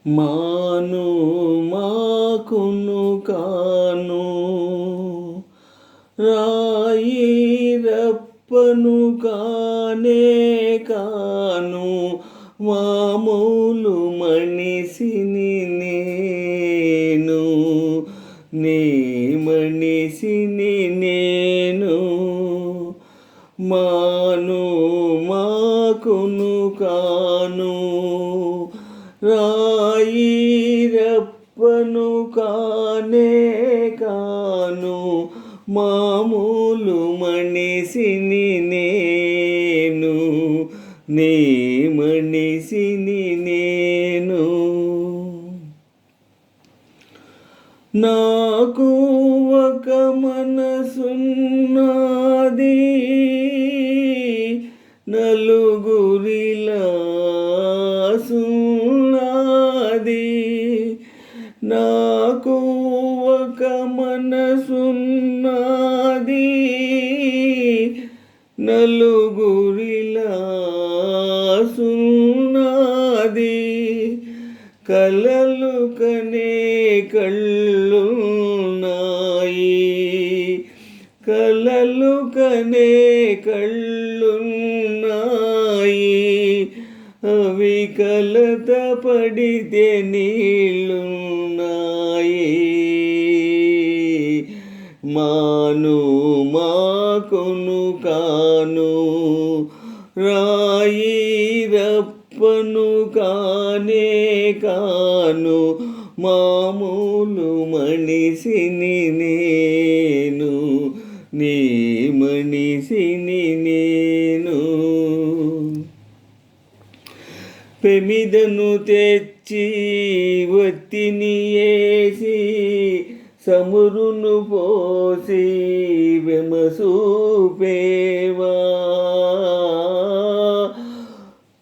మాను మాకును కాను రాయి రప్పను కానే కాను మామూలు మనిషిని నేను నీ మనిషిని నేను మాను మాకును కాను రాయి రప్పను కానే కాను మామూలు మనిషిని నేను నీ మనిషిని నేను నాకు ఒక మనసున్నది నలుగురిలా సున్నది నాకు ఒక మనసున్నది నలుగురిలా సున్నది కలలు కనే కళ్ళున్నాయి కలలు కనే కళ్ళున్నాయి అవి కలత పడితే నీళ్ళున్నాయి మాను మాకును కాను రాయి రప్పను కానే కాను మామూలు మనిషిని నేను నీ మనిషిని నేను పెమిదను తెచ్చి వత్తిని వేసి సమురును పోసి వెమసూపేవా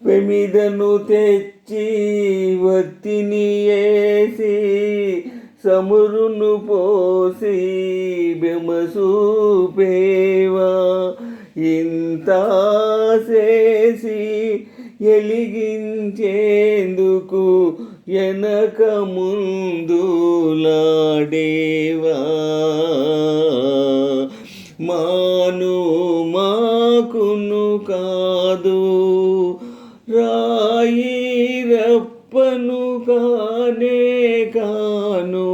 పెమిదను తెచ్చి వత్తిని వేసి సమురును పోసి బెమసూపేవా ఇంత చేసి ఎలిగించేందుకు ఎనక ముందులాడేవా మాను మాకును కాదు రాయి రప్పను కానే కాను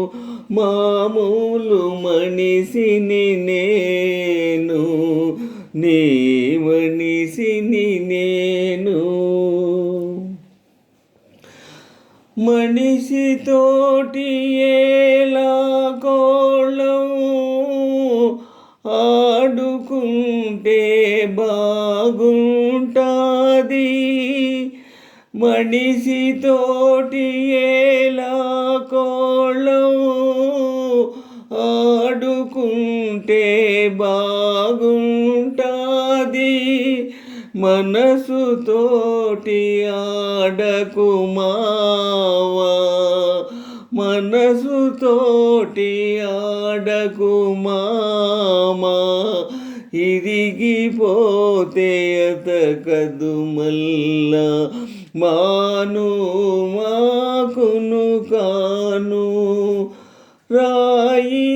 మామూలు మనిషిని నేను నీ మనిషిని నేను మనిషితోటి ఎలా కోళం ఆడుకుంటే బాగుంటాది మనిషితోటి ఎలా కోళం ఆడుకుంటే బాగుంటాది మనసుతోటి ఆడకు మావా మనసుతోటి ఆడకు మామా ఇరిగిపోతే అతకదు మల్లా మాను మాకును కాను రాయి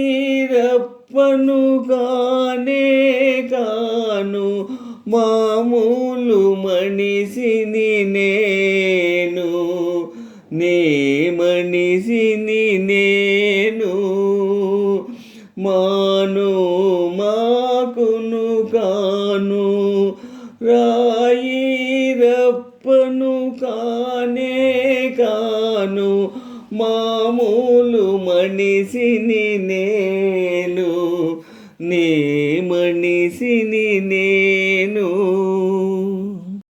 రప్పను కానే కాను మామూలు మనిషిని నేను నే మనిషిని నేను మాను మాకును కాను రాయి రప్పను కానే కాను మామూలు మనిషిని నేను నీ